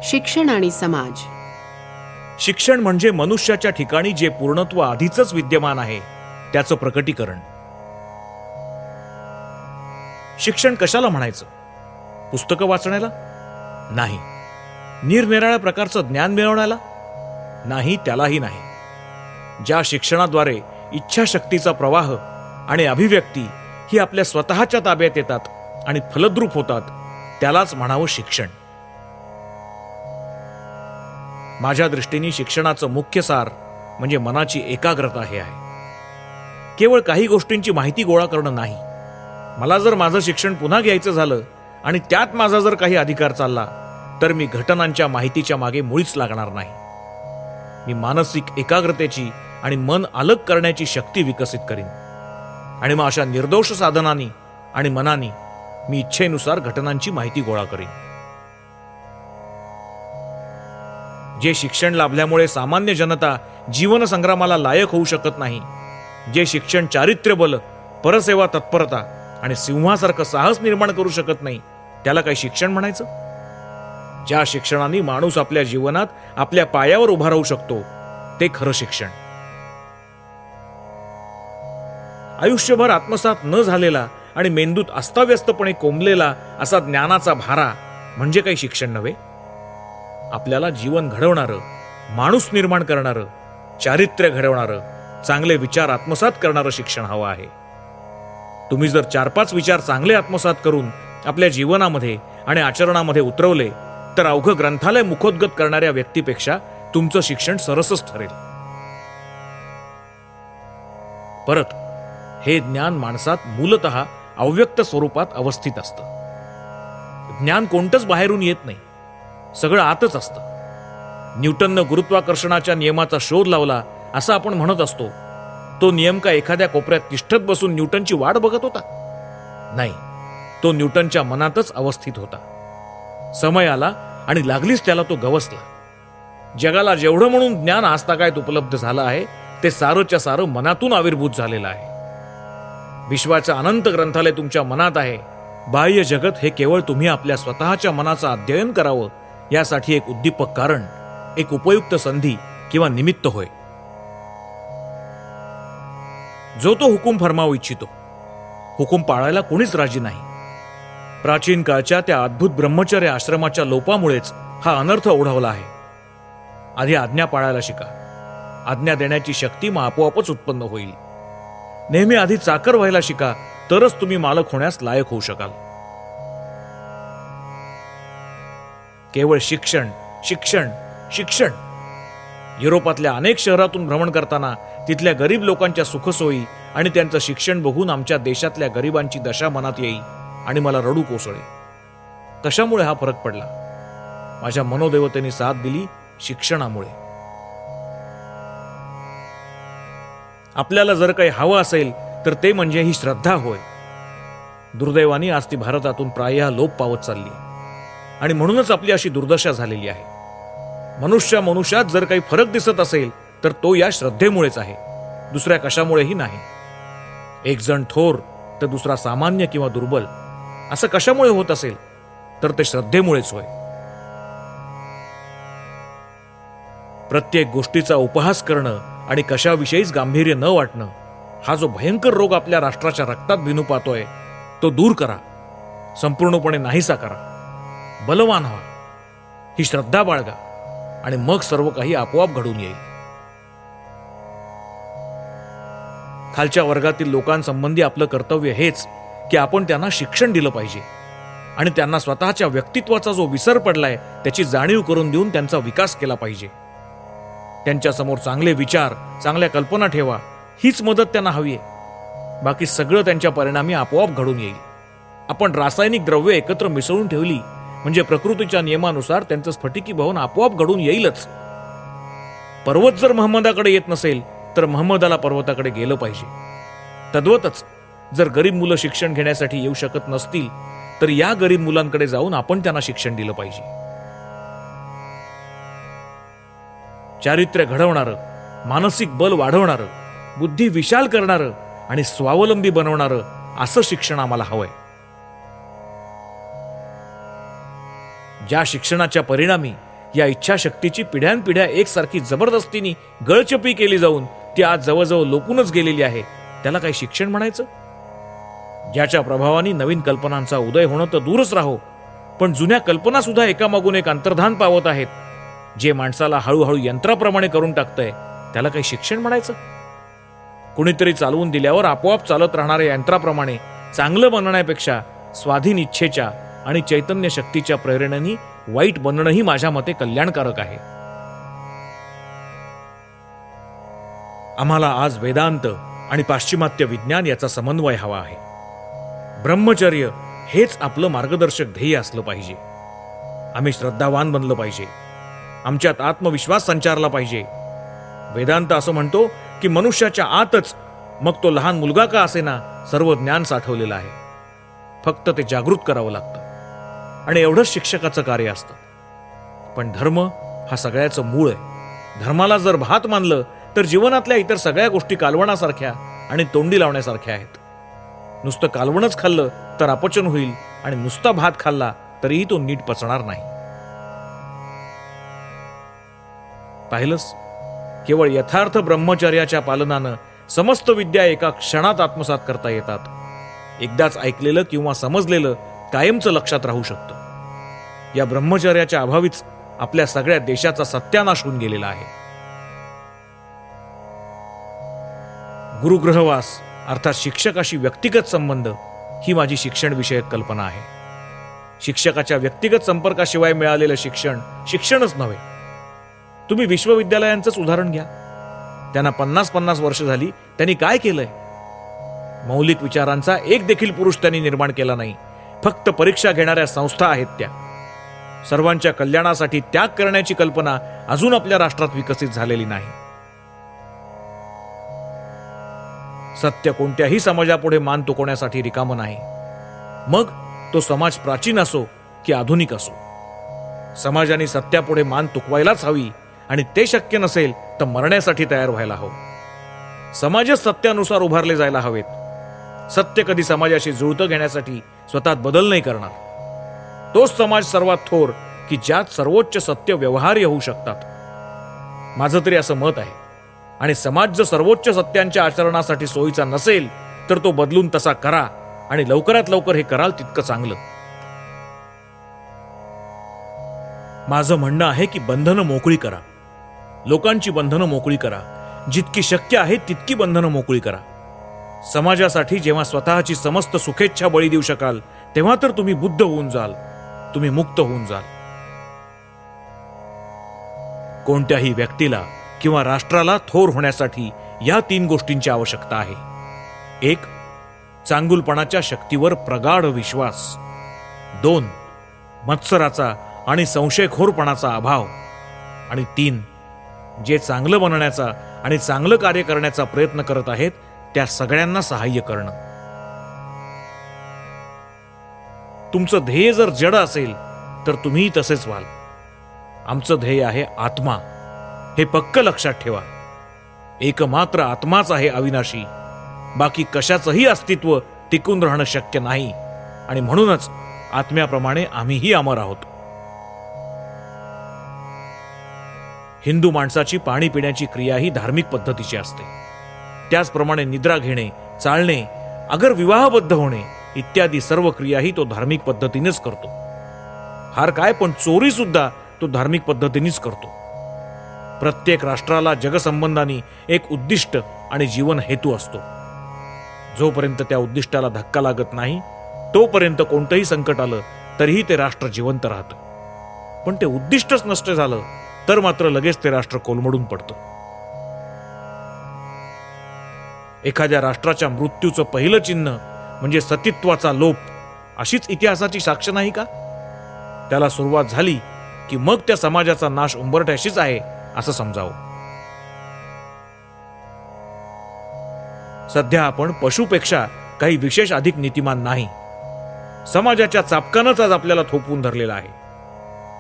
शिक्षण आणि समाज. शिक्षण म्हणजे मनुष्याच्या ठिकाणी जे पूर्णत्व आधीच विद्यमान आहे त्याचं प्रकटीकरण. शिक्षण कशाला म्हणायचं? पुस्तकं वाचण्याला? नाही. निरनिराळ्या प्रकारचं ज्ञान मिळवण्याला? नाही, त्यालाही नाही. ज्या शिक्षणाद्वारे इच्छाशक्तीचा प्रवाह आणि अभिव्यक्ती ही आपल्या स्वतःच्या ताब्यात येतात आणि फलद्रूप होतात, त्यालाच म्हणावं शिक्षण. माझ्या दृष्टीने शिक्षणाचं मुख्य सार म्हणजे मनाची एकाग्रता हे आहे. केवळ काही गोष्टींची माहिती गोळा करणं नाही. मला जर माझं शिक्षण पुन्हा घ्यायचं झालं आणि त्यात माझा जर काही अधिकार चालला तर मी घटनांच्या माहितीच्या मागे मुळीच लागणार नाही. मी मानसिक एकाग्रतेची आणि मन अलग करण्याची शक्ती विकसित करीन आणि मग अशा निर्दोष साधनांनी आणि मनाने मी इच्छेनुसार घटनांची माहिती गोळा करीन. जे शिक्षण लाभल्यामुळे सामान्य जनता जीवन संग्रामाला लायक होऊ शकत नाही, जे शिक्षण चारित्र्यबल, परसेवा तत्परता आणि सिंहासारखं साहस निर्माण करू शकत नाही, त्याला काही शिक्षण म्हणायचं? ज्या शिक्षणाने माणूस आपल्या जीवनात आपल्या पायावर उभा राहू शकतो ते खरं शिक्षण. आयुष्यभर आत्मसात न झालेला आणि मेंदूत अस्ताव्यस्तपणे कोंबलेला असा ज्ञानाचा भारा म्हणजे काही शिक्षण नव्हे. आपल्याला जीवन घडवणारं, माणूस निर्माण करणारं, चारित्र्य घडवणारं, चांगले विचार आत्मसात करणारं शिक्षण हवं आहे. तुम्ही जर 4-5 विचार चांगले आत्मसात करून आपल्या जीवनामध्ये आणि आचरणामध्ये उतरवले तर अवघं ग्रंथालय मुखोद्गत करणाऱ्या व्यक्तीपेक्षा तुमचं शिक्षण सरसच ठरेल. परत हे ज्ञान माणसात मूलतः अव्यक्त स्वरूपात अवस्थित असतं. ज्ञान कोणतंच बाहेरून येत नाही, सगळं आतच असतं. न्यूटननं गुरुत्वाकर्षणाच्या नियमाचा शोध लावला असं आपण म्हणत असतो. तो नियम का एखाद्या कोपऱ्यात तिष्ठत बसून न्यूटनची वाट बघत होता? नाही, तो न्यूटनच्या मनातच अवस्थित होता. समय आला आणि लागलीच त्याला तो गवसला. जगाला जेवढं म्हणून ज्ञान आजतागायत उपलब्ध झालं आहे ते सारंच्या सारं मनातून आविर्भूत झालेलं आहे. विश्वाचं अनंत ग्रंथालय तुमच्या मनात आहे. बाह्य जगत हे केवळ तुम्ही आपल्या स्वतःच्या मनाचं अध्ययन करावं यासाठी एक उद्दीपक कारण, एक उपयुक्त संधी किंवा निमित्त होय. जो तो हुकूम फरमावू इच्छितो, हुकूम पाळायला कोणीच राजी नाही. प्राचीन काळच्या त्या अद्भुत ब्रह्मचर्य आश्रमाच्या लोपामुळेच हा अनर्थ ओढवला आहे. आधी आज्ञा पाळायला शिका. आज्ञा देण्याची शक्ती मग आपोआपच उत्पन्न होईल. नेहमी आधी चाकर व्हायला शिका, तरच तुम्ही मालक होण्यास लायक होऊ शकाल. केवळ शिक्षण शिक्षण शिक्षण. युरोपातल्या अनेक शहरातून भ्रमण करताना तिथल्या गरीब लोकांच्या सुखसोयी आणि त्यांचं शिक्षण बघून आमच्या देशातल्या गरिबांची दशा मनात येई आणि मला रडू कोसळे. कशामुळे हा फरक पडला? माझ्या मनोदेवतेने साथ दिली, शिक्षणामुळे. आपल्याला जर काही हवं असेल तर ते म्हणजे ही श्रद्धा होय. दुर्दैवाने आज ती भारतातून प्रायः लोप पावत चालली आणि म्हणूनच आपली अशी दुर्दशा झालेली आहे. मनुष्यात जर काही फरक दिसत असेल तर तो या श्रद्धेमुळेच आहे, दुसऱ्या कशामुळेही नाही. एक जण थोर तर दुसरा सामान्य किंवा दुर्बल असं कशामुळे होत असेल तर ते श्रद्धेमुळेच होय. प्रत्येक गोष्टीचा उपहास करणं आणि कशाविषयीच गांभीर्य न वाटणं हा जो भयंकर रोग आपल्या राष्ट्राच्या रक्तात भिनू पाहतोय तो दूर करा, संपूर्णपणे नाहीसा करा. बलवान व्हा, ही श्रद्धा बाळगा आणि मग सर्व काही आपोआप घडून येईल. खालच्या वर्गातील लोकांसंबंधी आपलं कर्तव्य हेच की आपण त्यांना शिक्षण दिलं पाहिजे आणि त्यांना स्वतःच्या व्यक्तित्वाचा जो विसर पडलाय त्याची जाणीव करून देऊन त्यांचा विकास केला पाहिजे. त्यांच्यासमोर चांगले विचार, चांगल्या कल्पना ठेवा, हीच मदत त्यांना हवी आहे. बाकी सगळं त्यांच्या परिणामी आपोआप घडून येईल. आपण रासायनिक द्रव्य एकत्र मिसळून ठेवली म्हणजे प्रकृतीच्या नियमानुसार त्यांचं स्फटिकी भवन आपोआप घडून येईलच. पर्वत जर महम्मदाकडे येत नसेल तर महम्मदाला पर्वताकडे गेलं पाहिजे. तद्वतच जर गरीब मुलं शिक्षण घेण्यासाठी येऊ शकत नसतील तर या गरीब मुलांकडे जाऊन आपण त्यांना शिक्षण दिलं पाहिजे. चारित्र्य घडवणारं, मानसिक बल वाढवणारं, बुद्धी विशाल करणारं आणि स्वावलंबी बनवणारं असं शिक्षण आम्हाला हवंय. ज्या शिक्षणाच्या परिणामी या इच्छाशक्तीची पिढ्यानपिढ्या एकसारखी जबरदस्तीने गळचपी केली जाऊन ती आज जवळजवळ लोपूनच गेलेली आहे, त्याला काही शिक्षण म्हणायचं? ज्याच्या प्रभावाने नवीन कल्पनांचा उदय होणं तर दूरच राहो, पण जुन्या कल्पना सुद्धा एकामागून एक अंतर्धान पावत आहेत. जे माणसाला हळूहळू यंत्राप्रमाणे करून टाकतंय, त्याला काही शिक्षण म्हणायचं? कुणीतरी चालवून दिल्यावर आपोआप चालत राहणाऱ्या यंत्राप्रमाणे चांगलं बनण्यापेक्षा स्वाधीन इच्छेच्या आणि चैतन्य शक्तीच्या प्रेरणेने वाईट बनणंही माझ्या मते कल्याणकारक आहे. आम्हाला आज वेदांत आणि पाश्चिमात्य विज्ञान याचा समन्वय हवा आहे. ब्रह्मचर्य हेच आपलं मार्गदर्शक ध्येय असलं पाहिजे. आम्ही श्रद्धावान बनलं पाहिजे. आमच्यात आत्मविश्वास संचारला पाहिजे. वेदांत असं म्हणतो की मनुष्याच्या आतच, मग तो लहान मुलगा का असेना, सर्व ज्ञान साठवलेलं आहे. फक्त ते जागृत करावं लागतं आणि एवढंच शिक्षकाचं कार्य असतं. पण धर्म हा सगळ्याचं मूळ आहे. धर्माला जर भात मानलं तर जीवनातल्या इतर सगळ्या गोष्टी कालवणासारख्या आणि तोंडी लावण्यासारख्या आहेत. नुसतं कालवणच खाल्लं तर अपचन होईल आणि नुसता भात खाल्ला तरीही तो नीट पचणार नाही. पाहिलंस, केवळ यथार्थ ब्रह्मचर्याच्या पालनानं समस्त विद्या एका क्षणात आत्मसात करता येतात. एकदाच ऐकलेलं किंवा समजलेलं कायमचं लक्षात राहू शकतं. या ब्रह्मचर्याच्या अभावीच आपल्या सगळ्या देशाचा सत्यानाश होऊन गेलेला आहे. गुरुग्रहवास अर्थात शिक्षकाशी व्यक्तिगत संबंध ही माझी शिक्षण विषयक कल्पना आहे. शिक्षकाच्या व्यक्तिगत संपर्काशिवाय मिळालेलं शिक्षण शिक्षणच नव्हे. तुम्ही विश्वविद्यालयांचंच उदाहरण घ्या. त्यांना 50-50 वर्ष झाली. त्यांनी काय केलंय? मौलिक विचारांचा एक देखील पुरुष त्यांनी निर्माण केला नाही. फक्त परीक्षा घेणाऱ्या संस्था आहेत त्या. सर्वांच्या कल्याणासाठी त्याग करण्याची कल्पना अजून आपल्या राष्ट्रात विकसित झालेली नाही. सत्य कोणत्याही समाजापुढे मान तुकवण्यासाठी रिकामं नाही. मग तो समाज प्राचीन असो की आधुनिक असो. समाजाने सत्यापुढे मान तुकवायलाच हवी आणि ते शक्य नसेल तर मरण्यासाठी तयार व्हायला हवं. समाजच सत्यानुसार उभारले जायला हवेत. सत्य कधी समाजाशी जुळतं घेण्यासाठी स्वतःत बदल नाही करणार. तोच समाज सर्वात थोर की ज्यात सर्वोच्च सत्य व्यवहार्य होऊ शकतात. माझं तरी असं मत आहे. आणि समाज जर सर्वोच्च सत्यांच्या आचरणासाठी सोयीचा नसेल तर तो बदलून तसा करा आणि लवकरात लवकर हे कराल तितकं चांगलं. माझं म्हणणं आहे की बंधनं मोकळी करा. लोकांची बंधनं मोकळी करा. जितकी शक्य आहे तितकी बंधनं मोकळी करा. समाजासाठी जेव्हा स्वतःची समस्त सुखेच्छा बळी देऊ शकाल तेव्हा तर तुम्ही बुद्ध होऊन जाल. तुम्ही मुक्त होऊन जाल. कोणत्याही व्यक्तीला किंवा राष्ट्राला थोर होण्यासाठी या 3 गोष्टींची आवश्यकता आहे. 1. चांगुलपणाच्या शक्तीवर प्रगाढ विश्वास. 2. मत्सराचा आणि संशयखोरपणाचा अभाव. आणि 3. जे चांगलं बनण्याचा आणि चांगलं कार्य करण्याचा प्रयत्न करत आहेत त्या सगळ्यांना सहाय्य करणं. तुमचं ध्येय जर जड असेल तर तुम्ही तसेच व्हाल. आमचं ध्येय आहे आत्मा. हे पक्क लक्षात ठेवा. एकमात्र आत्माच आहे अविनाशी. बाकी कशाचंही अस्तित्व टिकून राहणं शक्य नाही. आणि म्हणूनच आत्म्याप्रमाणे आम्हीही अमर आहोत. हिंदू माणसाची पाणी पिण्याची क्रिया ही धार्मिक पद्धतीची असते. त्याचप्रमाणे निद्रा घेणे, चालणे, अगर विवाहबद्ध होणे इत्यादी सर्व क्रियाही तो धार्मिक पद्धतीनेच करतो. हार काय, पण चोरी सुद्धा तो धार्मिक पद्धतीनेच करतो. प्रत्येक राष्ट्राला जगसंबंधाने एक उद्दिष्ट आणि जीवन हेतू असतो. जोपर्यंत त्या उद्दिष्टाला धक्का लागत नाही तोपर्यंत कोणतंही संकट आलं तरीही ते राष्ट्र जिवंत राहतं. पण ते उद्दिष्टच नष्ट झालं तर मात्र लगेच ते राष्ट्र कोलमडून पडतं. एखाद्या राष्ट्राच्या मृत्यूचं पहिलं चिन्ह म्हणजे सतीत्वाचा लोप. अशीच इतिहासाची साक्ष नाही का? त्याला सुरुवात झाली की मग त्या समाजाचा नाश उंबरठ्याशीच आहे असं समजावं. सध्या आपण पशुपेक्षा काही विशेष अधिक नीतिमान नाही. समाजाच्या चापकानंच आज आपल्याला थोपवून धरलेला आहे.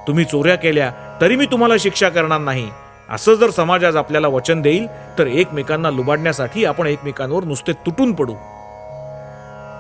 तुम्ही चोऱ्या केल्या तरी मी तुम्हाला शिक्षा करणार नाही असं जर समाज आज आपल्याला वचन देईल तर एकमेकांना लुबाडण्यासाठी आपण एकमेकांवर नुसते तुटून पडू.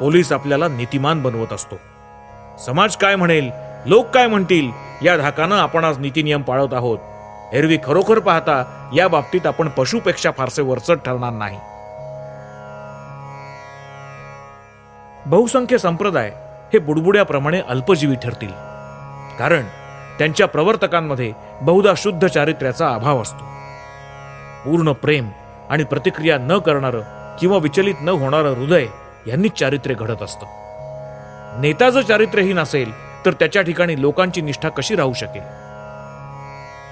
पोलीस आपल्याला नीतिमान बनवत असतो. समाज काय म्हणेल, लोक काय म्हणतील या धाकानं आपण आज नीतिनियम पाळत आहोत. एरवी खरोखर पाहता या बाबतीत आपण पशुपेक्षा फारसे वरचढ ठरणार नाही. बहुसंख्य संप्रदाय हे बुडबुड्याप्रमाणे अल्पजीवी ठरतील, कारण त्यांच्या प्रवर्तकांमध्ये बहुधा शुद्ध चारित्र्याचा अभाव असतो. पूर्ण प्रेम आणि प्रतिक्रिया न करणारं किंवा विचलित न होणारं हृदय यांनीच चारित्र्य घडत असतं. नेता जर चारित्र्यहीन असेल तर त्याच्या ठिकाणी लोकांची निष्ठा कशी राहू शकेल?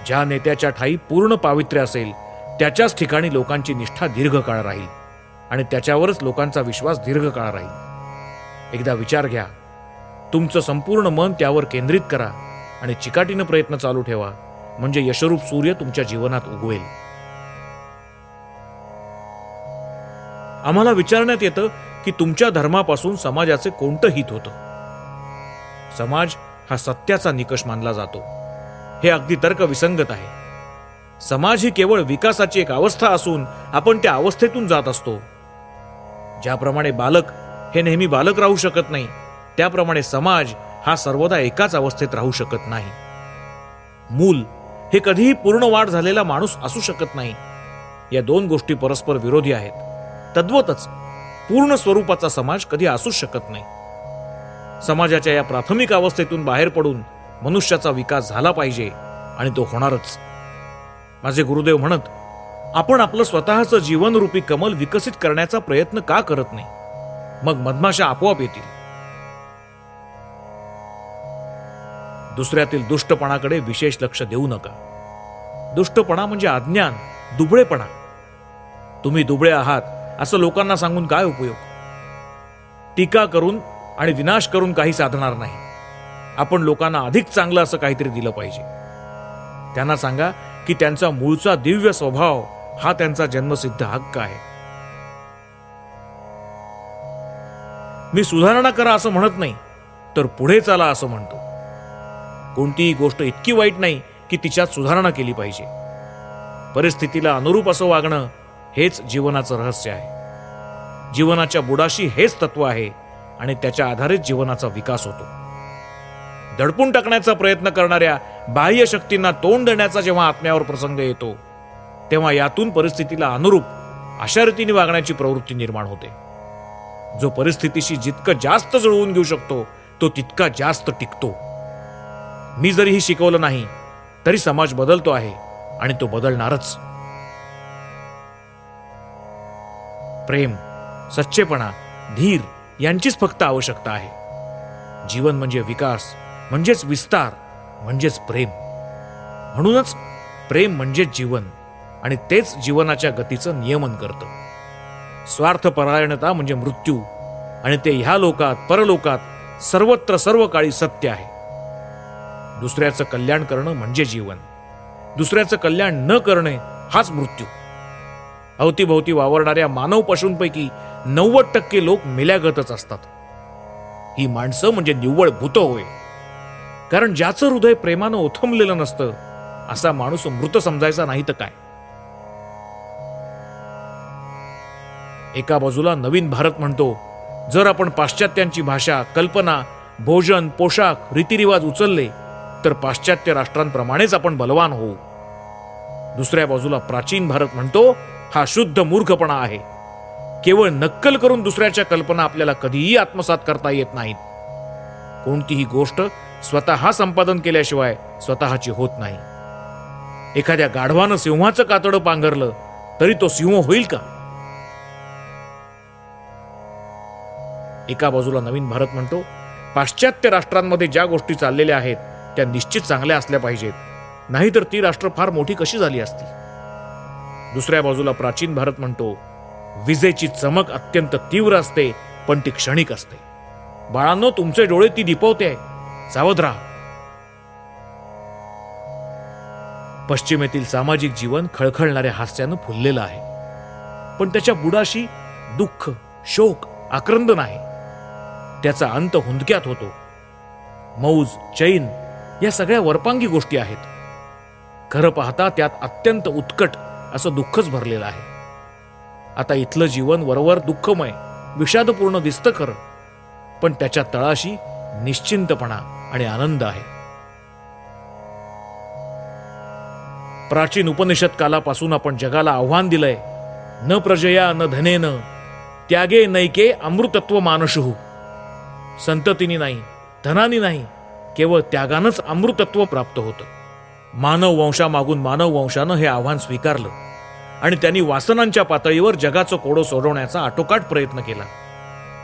ज्या नेत्याच्या ठाई पूर्ण पावित्र्य असेल त्याच्याच ठिकाणी लोकांची निष्ठा दीर्घकाळ राहील आणि त्याच्यावरच लोकांचा विश्वास दीर्घकाळ राहील. एकदा विचार घ्या, तुमचं संपूर्ण मन त्यावर केंद्रित करा आणि चिकाटीनं प्रयत्न चालू ठेवा, म्हणजे यशरूप सूर्य तुमच्या जीवनात उगवेल. आम्हाला विचारण्यात येतं की तुमच्या धर्मापासून समाजाचे कोणतं हित होतं? समाज हा सत्याचा निकष मानला जातो. हे अगदी तर्कविसंगत आहे. समाज ही केवळ विकासाची एक अवस्था असून आपण त्या अवस्थेतून जात असतो. ज्याप्रमाणे बालक हे नेहमी बालक राहू शकत नाही, त्याप्रमाणे समाज हा सर्वदा एकाच अवस्थेत राहू शकत नाही. मूल हे कधीही पूर्ण वाढ झालेला माणूस असू शकत नाही. या दोन गोष्टी परस्पर विरोधी आहेत. तद्वतच पूर्ण स्वरूपाचा समाज कधी असूच शकत नाही. समाजाच्या या प्राथमिक अवस्थेतून बाहेर पडून मनुष्याचा विकास झाला पाहिजे आणि तो होणारच. माझे गुरुदेव म्हणत, आपण आपलं स्वतःचं जीवनरूपी कमल विकसित करण्याचा प्रयत्न का करत नाही? मग मधमाशा आपोआप येतील. दुसऱ्यातील दुष्टपणाकडे विशेष लक्ष देऊ नका. दुष्टपणा म्हणजे अज्ञान, दुबळेपणा. तुम्ही दुबळे आहात असं लोकांना सांगून काय उपयोग? टीका करून आणि विनाश करून काही साधणार नाही. आपण लोकांना अधिक चांगलं असं काहीतरी दिलं पाहिजे. त्यांना सांगा की त्यांचा मूळचा दिव्य स्वभाव हा त्यांचा जन्मसिद्ध हक्क आहे. मी सुधारणा करा असं म्हणत नाही, तर पुढे चाला असं म्हणतो. कोणतीही गोष्ट इतकी वाईट नाही की तिच्यात सुधारणा केली पाहिजे. परिस्थितीला अनुरूप असं वागणं हेच जीवनाचं रहस्य आहे. जीवनाच्या बुडाशी हेच तत्व आहे आणि त्याच्या आधारेच जीवनाचा विकास होतो. दडपून टाकण्याचा प्रयत्न करणाऱ्या बाह्य शक्तींना तोंड देण्याचा जेव्हा आत्म्यावर प्रसंग येतो, तेव्हा यातून परिस्थितीला अनुरूप अशा रीतीने वागण्याची प्रवृत्ती निर्माण होते. जो परिस्थितीशी जितकं जास्त जुळवून घेऊ शकतो तो तितका जास्त टिकतो. मी जरीही शिकवलं नाही तरी समाज बदलतो आहे आणि तो बदलणारच. प्रेम, सच्चेपणा, धीर यांचीच फक्त आवश्यकता आहे. जीवन म्हणजे विकास, म्हणजेच विस्तार, म्हणजेच प्रेम. म्हणूनच प्रेम म्हणजेच जीवन आणि तेच जीवनाच्या गतीचं नियमन करतं. स्वार्थपरायणता म्हणजे मृत्यू आणि ते ह्या लोकात परलोकात सर्वत्र सर्व काळी सत्य आहे. दुसऱ्याचं कल्याण करणं म्हणजे जीवन. दुसऱ्याचं कल्याण न करणे हाच मृत्यू. अवतीभोवती वावरणाऱ्या मानव पशूंपैकी 90% लोक मेल्यागतच असतात. ही माणसं म्हणजे निव्वळ भूत होय. कारण ज्याचं हृदय प्रेमानं ओथंबलेलं नसतं असा माणूस मृत समजायचा नाही तर काय. एका बाजूला नवीन भारत म्हणतो, जर आपण पाश्चात्यांची भाषा, कल्पना, भोजन, पोशाख, रीतिरिवाज उचलले तर पाश्चात्य राष्ट्रांप्रमाणेच आपण बलवान होऊ. दुसऱ्या बाजूला प्राचीन भारत म्हणतो, हा शुद्ध मूर्खपणा आहे. केवळ नक्कल करून दुसऱ्याच्या कल्पना आपल्याला कधीही आत्मसात करता येत नाहीत. कोणतीही गोष्ट स्वतः संपादन केल्याशिवाय स्वतःची होत नाही. एखाद्या गाढवानं सिंहाचं कातडं पांघरलं तरी तो सिंह होईल का? एका बाजूला नवीन भारत म्हणतो, पाश्चात्य राष्ट्रांमध्ये ज्या गोष्टी चाललेल्या आहेत त्या निश्चित चांगल्या असल्या पाहिजेत, नाहीतर ती राष्ट्र फार मोठी कशी झाली असती. दुसऱ्या बाजूला प्राचीन भारत म्हणतो, विजेची चमक अत्यंत तीव्र असते पण ती क्षणिक असते. बाळांनो, तुमचे डोळे ती दिपवते, सावध राहा. पश्चिमेतील सामाजिक जीवन खळखळणाऱ्या हास्यानं फुललेलं आहे, पण त्याच्या बुडाशी दुःख, शोक, आक्रंदन आहे. त्याचा अंत हुंदक्यात होतो. मौज, चैन या सगळ्या वरपांगी गोष्टी आहेत. खरं पाहता त्यात अत्यंत उत्कट असं दुःखच भरलेलं आहे. आता इथलं जीवन वरवर दुःखमय, विषादपूर्ण दिसतं खरं, पण त्याच्या तळाशी निश्चिंतपणा आणि आनंद आहे. प्राचीन उपनिषद कालापासून आपण जगाला आव्हान दिलंय, न प्रजया न धनेन त्यागे नैके अमृतत्व मानशुः. संततीने नाही, धनानी नाही, केवळ त्यागानंच अमृतत्व प्राप्त होतं. मानव वंशामागून मानव वंशानं हे आव्हान स्वीकारलं आणि त्यांनी वासनांच्या पातळीवर जगाचं कोडं सोडवण्याचा आटोकाट प्रयत्न केला.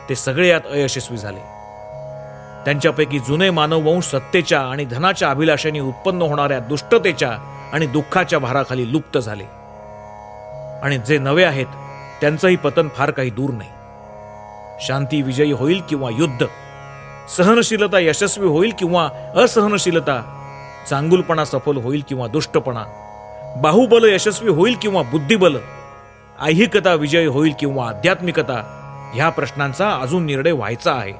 ते सगळे यात अयशस्वी झाले. त्यांच्यापैकी जुने मानववंश सत्तेच्या आणि धनाच्या अभिलाषेने उत्पन्न होणाऱ्या दुष्टतेच्या आणि दुःखाच्या भाराखाली लुप्त झाले. आणि जे नवे आहेत त्यांचंही पतन फार काही दूर नाही. शांती विजयी होईल किंवा युद्ध, सहनशीलता यशस्वी होईल किंवा असहनशीलता, चांगुलपणा सफल होईल किंवा दुष्टपणा, बाहुबल यशस्वी होईल किंवा बुद्धिबल, ऐहिकता विजयी होईल किंवा आध्यात्मिकता, ह्या प्रश्नांचा अजून निर्णय व्हायचा आहे.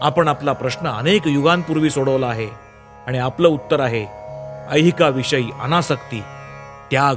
आपण आपला प्रश्न अनेक युगांपूर्वी सोडवला आहे आणि आपलं उत्तर आहे ऐहिकाविषयी अनासक्ती, त्याग